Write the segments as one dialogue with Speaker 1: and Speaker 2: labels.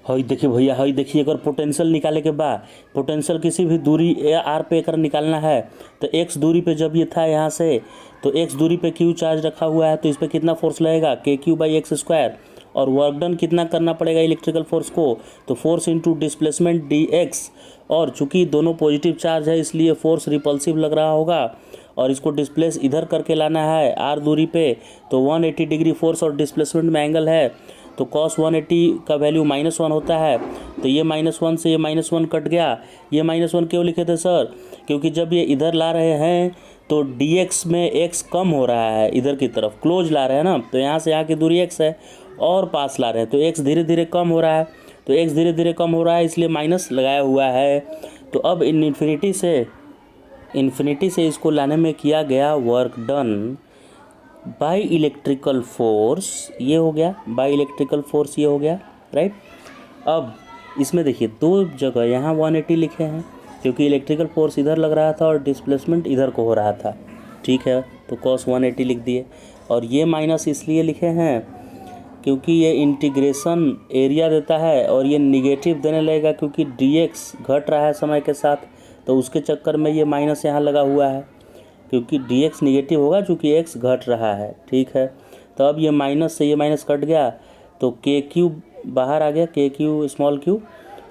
Speaker 1: हई देखिए भैया, हई देखिए अगर पोटेंशियल निकाले के बाद पोटेंशियल किसी भी दूरी आर पे कर निकालना है तो एक्स दूरी पे जब ये था यहाँ से, तो एक्स दूरी पे क्यू चार्ज रखा हुआ है तो इस पर कितना फोर्स लगेगा, के क्यू बाई एक्स स्क्वायर। और वर्क डन कितना करना पड़ेगा इलेक्ट्रिकल फोर्स को, तो force into displacement D x. और चूंकि दोनों पॉजिटिव चार्ज है इसलिए फोर्स रिपल्सिव लग रहा होगा और इसको डिस्प्लेस इधर करके लाना है आर दूरी पे, तो 180 डिग्री फोर्स और डिस्प्लेसमेंट में एंगल है तो cos 180 का वैल्यू -1 होता है। तो ये -1 से ये -1 कट गया। ये -1 क्यों लिखे थे सर, क्योंकि जब ये इधर ला रहे हैं तो dx में x कम हो रहा है, इधर की तरफ क्लोज ला रहे हैं ना, तो यहाँ से यहाँ की दूरी x है और पास ला रहे हैं तो x धीरे धीरे कम हो रहा है, तो x धीरे धीरे कम हो रहा है इसलिए माइनस लगाया हुआ है। तो अब इन्फिनिटी से इसको लाने में किया गया work done by electrical force ये हो गया, बाई इलेक्ट्रिकल फोर्स ये हो गया, राइट। अब इसमें देखिए दो जगह यहाँ 180 लिखे हैं क्योंकि इलेक्ट्रिकल फोर्स इधर लग रहा था और डिस्प्लेसमेंट इधर को हो रहा था, ठीक है, तो cos 180 लिख दिए। और ये माइनस इसलिए लिखे हैं क्योंकि ये इंटीग्रेशन एरिया देता है और ये निगेटिव देने लगेगा क्योंकि dx घट रहा है समय के साथ, तो उसके चक्कर में ये माइनस यहाँ लगा हुआ है क्योंकि dx निगेटिव होगा चूँकि x घट रहा है, ठीक है। तो अब ये माइनस से ये माइनस कट गया तो के क्यू बाहर आ गया, के क्यू स्मॉल क्यू,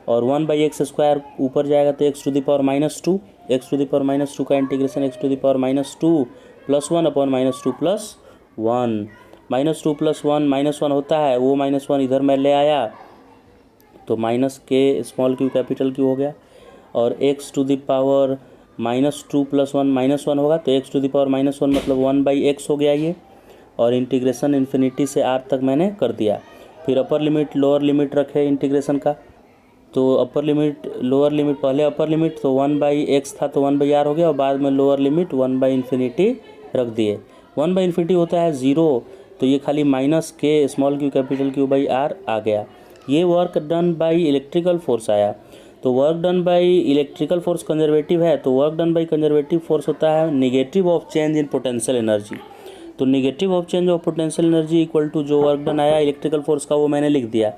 Speaker 1: और 1/x² ऊपर जाएगा तो x⁻², x⁻² का इंटीग्रेशन x⁻² -2 + 1/-2 + 1, -2 + 1 -1 होता है, वो -1 इधर मैं ले आया तो -k small q capital Q हो गया, और x⁻² -2 + 1 -1 होगा तो x⁻1 मतलब 1/x हो गया ये, और इंटीग्रेशन इन्फिनिटी से r तक मैंने कर दिया। फिर अपर लिमिट लोअर लिमिट रखे इंटीग्रेशन का, तो अपर लिमिट लोअर लिमिट, पहले अपर लिमिट तो 1/x था तो 1/r हो गया और बाद में लोअर लिमिट 1/∞ रख दिए। 1/∞ होता है 0, तो ये खाली -k small q capital Q by r आ गया। ये work done by electrical force आया। तो work done by electrical force conservative है, तो work done by conservative force होता है negative of change in potential energy. तो negative of change of potential energy equal to जो वर्क डन आया electrical force का वो मैंने लिख दिया।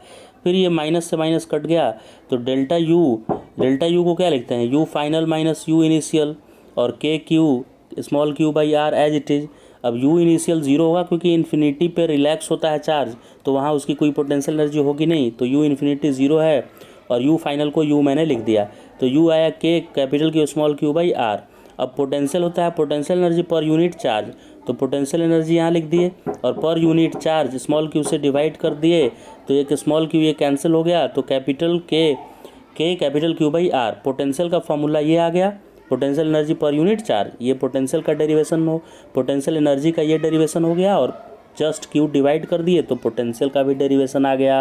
Speaker 1: फिर ये माइनस से माइनस कट गया तो डेल्टा यू को क्या लिखते हैं, u final minus u initial, और K Q small Q by r as it is. अब u इनिशियल 0 होगा क्योंकि इन्फिनिटी पे रिलैक्स होता है चार्ज, तो वहाँ उसकी कोई पोटेंशियल एनर्जी होगी नहीं, तो u इन्फिनिटी 0 है और u फाइनल को u मैंने लिख दिया, तो u आया k capital Q small Q by r। अब पोटेंशियल होता है potential energy per unit charge, तो पोटेंशियल एनर्जी यहाँ लिख दिए और per unit charge small Q से डिवाइड कर दिए, तो एक स्मॉल क्यू ये कैंसिल हो गया, तो कैपिटल के capital Q by r। Potential का फॉर्मूला ये आ गया, potential energy per unit charge, ये पोटेंशियल का डेरिवेशन हो, पोटेंशियल एनर्जी का ये डेरिवेशन हो गया और जस्ट क्यू डिवाइड कर दिए तो पोटेंशियल का भी डेरिवेशन आ गया।